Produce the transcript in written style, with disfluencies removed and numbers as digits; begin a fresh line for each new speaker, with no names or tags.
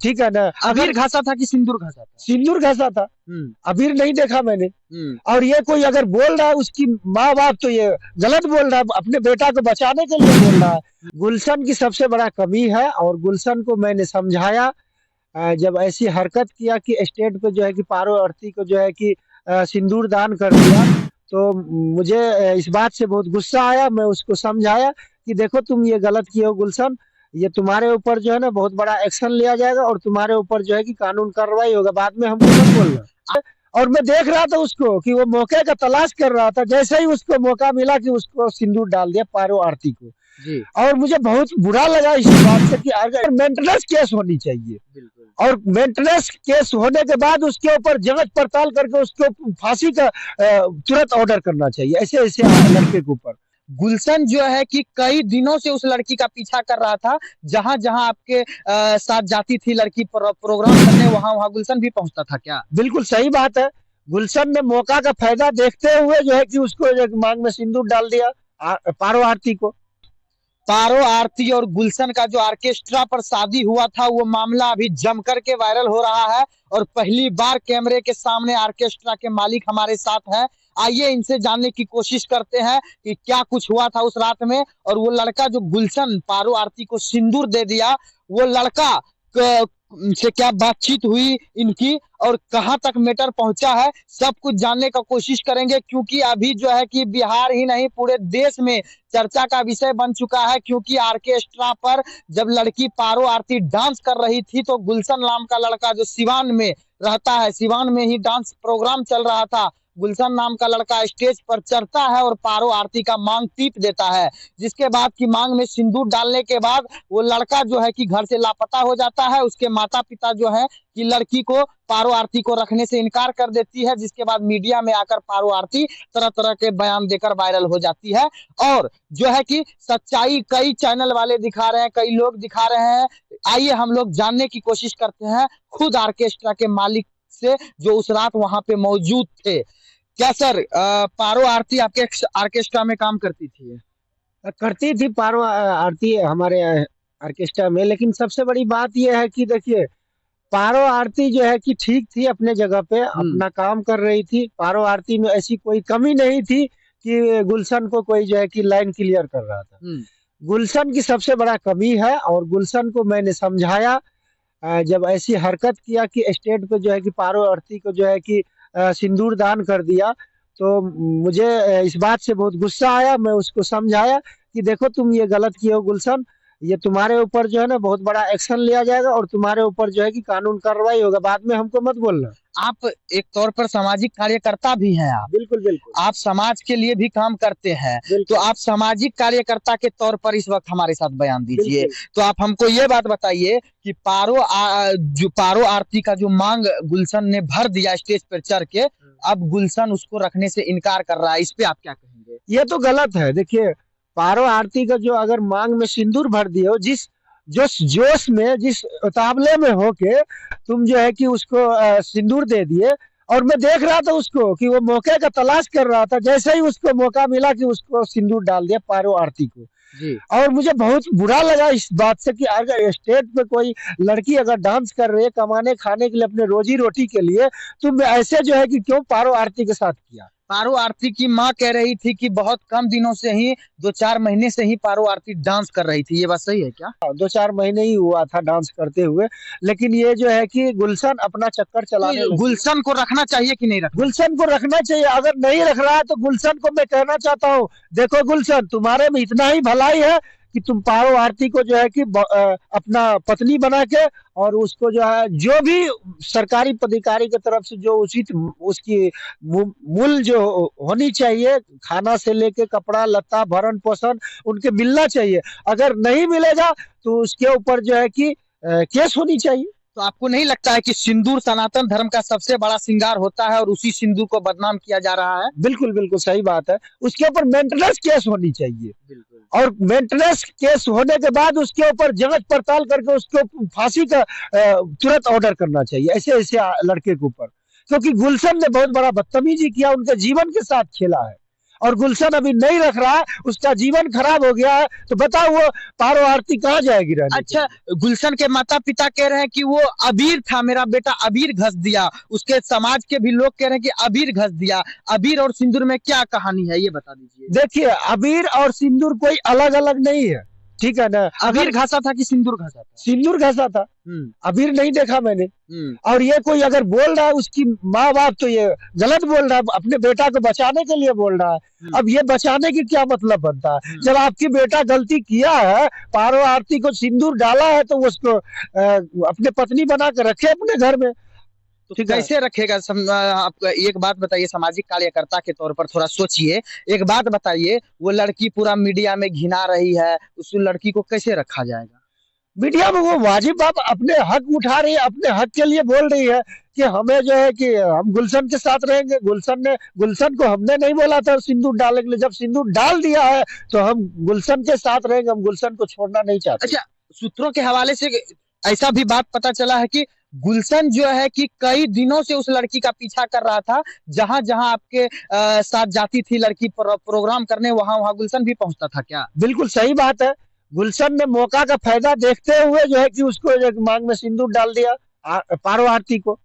ठीक है ना।
अबीर घासा था कि सिंदूर घासा था?
सिंदूर घसा था, अबीर नहीं देखा मैंने। और ये कोई अगर बोल रहा है उसकी माँ बाप, तो ये गलत बोल रहा है, अपने बेटा को बचाने के लिए बोल रहा है। गुलशन की सबसे बड़ा कमी है, और गुलशन को मैंने समझाया, जब ऐसी हरकत किया कि स्टेट पे जो है कि पारो आरती को जो है कि सिंदूर दान कर दिया, तो मुझे इस बात से बहुत गुस्सा आया। मैं उसको समझाया कि देखो तुम ये गलत किए हो गुलशन, ये तुम्हारे ऊपर जो है ना बहुत बड़ा एक्शन लिया जाएगा, और तुम्हारे ऊपर जो है कि कानून कार्रवाई होगा, बाद में हमको मत बोलना। और मैं देख रहा था उसको कि वो मौके का तलाश कर रहा था, जैसे ही उसको मौका मिला कि उसको सिंदूर डाल दिया पारो आरती को
जी।
और मुझे बहुत बुरा लगा इस बात से कि अगर मेंटेनेंस केस होनी चाहिए, और मेंटेनेंस केस होने के बाद उसके ऊपर जांच पड़ताल करके उसको फांसी का तुरंत ऑर्डर करना चाहिए, ऐसे ऐसे लड़के के ऊपर।
गुलशन जो है कि कई दिनों से उस लड़की का पीछा कर रहा था, जहां जहां आपके साथ जाती थी लड़की प्रोग्राम करने, वहां वहां गुलशन भी पहुंचता था क्या?
बिल्कुल सही बात है। गुलशन ने मौका का फायदा देखते हुए जो है कि उसको मांग में सिंदूर डाल दिया पारो आरती को।
पारो आरती और गुलशन का जो ऑर्केस्ट्रा पर शादी हुआ था, वो मामला अभी जम करके वायरल हो रहा है, और पहली बार कैमरे के सामने ऑर्केस्ट्रा के मालिक हमारे साथ हैं। आइए इनसे जानने की कोशिश करते हैं कि क्या कुछ हुआ था उस रात में, और वो लड़का जो गुलशन पारो आरती को सिंदूर दे दिया, वो लड़का से क्या बातचीत हुई इनकी, और कहां तक मैटर पहुंचा है, सब कुछ जानने का कोशिश करेंगे। क्योंकि अभी जो है कि बिहार ही नहीं पूरे देश में चर्चा का विषय बन चुका है, क्योंकि ऑर्केस्ट्रा पर जब लड़की पारो आरती डांस कर रही थी, तो गुलशन नाम का लड़का जो सिवान में रहता है, सिवान में ही डांस प्रोग्राम चल रहा था, गुलशन नाम का लड़का स्टेज पर चढ़ता है और पारो आरती का मांग टीप देता है, जिसके बाद की मांग में सिंदूर डालने के बाद वो लड़का जो है कि घर से लापता हो जाता है। उसके माता पिता जो है कि लड़की को पारो आरती को रखने से इनकार कर देती है, जिसके बाद मीडिया में आकर पारो आरती तरह तरह के बयान देकर वायरल हो जाती है, और जो है कि सच्चाई कई चैनल वाले दिखा रहे हैं, कई लोग दिखा रहे हैं। आइए हम लोग जानने की कोशिश करते हैं खुद ऑर्केस्ट्रा के मालिक से, जो उस रात वहां पे मौजूद थे। क्या सर पारो आरती आपके ऑर्केस्ट्रा में काम करती थी?
करती थी पारो आरती हमारे ऑर्केस्ट्रा में, लेकिन सबसे बड़ी बात यह है कि देखिए पारो आरती जो है कि ठीक थी अपने जगह पे, अपना काम कर रही थी। पारो आरती में ऐसी कोई कमी नहीं थी कि गुलशन को कोई जो है कि लाइन क्लियर कर रहा था। गुलशन की सबसे बड़ा कमी है, और गुलशन को मैंने समझाया, जब ऐसी हरकत किया कि स्टेट पे जो है कि पारो आरती को जो है कि सिंदूर दान कर दिया, तो मुझे इस बात से बहुत गुस्सा आया। मैं उसको समझाया कि देखो तुम ये गलत किए हो गुलशन, ये तुम्हारे ऊपर जो है ना बहुत बड़ा एक्शन लिया जाएगा, और तुम्हारे ऊपर जो है कि कानून कार्रवाई होगा, बाद में हमको मत बोलना।
आप एक तौर पर सामाजिक कार्यकर्ता भी हैं आप।
बिल्कुल बिल्कुल।
आप समाज के लिए भी काम करते हैं, तो आप सामाजिक कार्यकर्ता के तौर पर इस वक्त हमारे साथ बयान दीजिए। तो आप हमको ये बात बताइए कि जो पारो आरती का जो मांग गुलशन ने भर दिया स्टेज पर चढ़ के, अब गुलशन उसको रखने से इनकार कर रहा है, इस पे आप क्या कहेंगे?
ये तो गलत है। देखिए पारो आरती का जो अगर मांग में सिंदूर भर दिए हो, जिस जोश में, जिस उतावले में होके तुम जो है कि उसको सिंदूर दे दिए, और मैं देख रहा था उसको कि वो मौके का तलाश कर रहा था, जैसे ही उसको मौका मिला कि उसको सिंदूर डाल दिया पारो आरती को
जी।
और मुझे बहुत बुरा लगा इस बात से कि अगर स्टेज पे कोई लड़की अगर डांस कर रही है कमाने खाने के लिए, अपने रोजी रोटी के लिए, तो ऐसे जो है कि क्यों पारो आरती के साथ किया।
पारो आरती की माँ कह रही थी कि बहुत कम दिनों से ही 2-4 महीने से ही पारो आरती डांस कर रही थी, ये बात सही है क्या?
2-4 महीने ही हुआ था डांस करते हुए, लेकिन ये जो है कि गुलशन अपना चक्कर चलाने लगी।
गुलशन को रखना चाहिए कि नहीं रखना?
गुलशन को रखना चाहिए। अगर नहीं रख रहा है तो गुलशन को मैं कहना चाहता हूँ, देखो गुलशन, तुम्हारे में इतना ही भलाई है कि तुम पारो आरती को जो है कि अपना पत्नी बना के, और उसको जो है जो भी सरकारी पदाधिकारी की तरफ से जो उचित उसकी मूल जो होनी चाहिए, खाना से लेके कपड़ा लत्ता भरण पोषण उनके मिलना चाहिए। अगर नहीं मिलेगा तो उसके ऊपर जो है कि केस होनी चाहिए।
तो आपको नहीं लगता है कि सिंदूर सनातन धर्म का सबसे बड़ा श्रृंगार होता है और उसी सिंदूर को बदनाम किया जा रहा है?
बिल्कुल बिल्कुल सही बात है। उसके ऊपर मेंटेनेंस केस होनी चाहिए,
बिल्कुल।
और मेंटेनेंस केस होने के बाद उसके ऊपर जांच पड़ताल करके उसको फांसी का तुरंत ऑर्डर करना चाहिए, ऐसे ऐसे लड़के के ऊपर। क्योंकि गुलशन ने बहुत बड़ा बदतमीजी किया, उनके जीवन के साथ खेला है। और गुलशन अभी नहीं रख रहा है, उसका जीवन खराब हो गया है, तो बताओ वो पारो आरती कहाँ जाएगी रहने?
अच्छा, गुलशन के माता पिता कह रहे हैं कि वो अबीर था, मेरा बेटा अबीर घस दिया, उसके समाज के भी लोग कह रहे हैं कि अबीर घस दिया। अबीर और सिंदूर में क्या कहानी है, ये बता दीजिए।
देखिए, अबीर और सिंदूर कोई अलग अलग नहीं है, ठीक है ना?
अबीर घसा था कि सिंदूर घसा था?
सिंदूर घसा था, अबीर नहीं देखा मैंने। और ये कोई अगर बोल रहा है, उसकी माँ बाप तो ये गलत बोल रहा है, अपने बेटा को बचाने के लिए बोल रहा है। अब ये बचाने की क्या मतलब बनता है? जब आपकी बेटा गलती किया है, पारो आरती को सिंदूर डाला है, तो उसको अपने पत्नी बना के रखे अपने घर में।
तो कैसे रखेगा? आप एक बात बताइए, सामाजिक कार्यकर्ता के तौर पर थोड़ा सोचिए, एक बात बताइए, वो लड़की पूरा मीडिया में घिना रही है, उस लड़की को कैसे रखा जाएगा?
मीडिया में वो वाजिब बात अपने हक उठा रही है, अपने हक के लिए बोल रही है कि हमें जो है कि हम गुलशन के साथ रहेंगे। गुलशन को हमने नहीं बोला था सिंदूर डालने के लिए, जब सिंदूर डाल दिया है तो हम गुलशन के साथ रहेंगे, हम गुलशन को छोड़ना नहीं चाहते।
अच्छा, सूत्रों के हवाले से ऐसा भी बात पता चला है कि गुलशन जो है कि कई दिनों से उस लड़की का पीछा कर रहा था, जहां जहां आपके साथ जाती थी लड़की प्रोग्राम करने, वहां वहां गुलशन भी पहुंचता था क्या?
बिल्कुल सही बात है। गुलशन ने मौका का फायदा देखते हुए जो है कि उसको मांग में सिंदूर डाल दिया, पारो आरती को।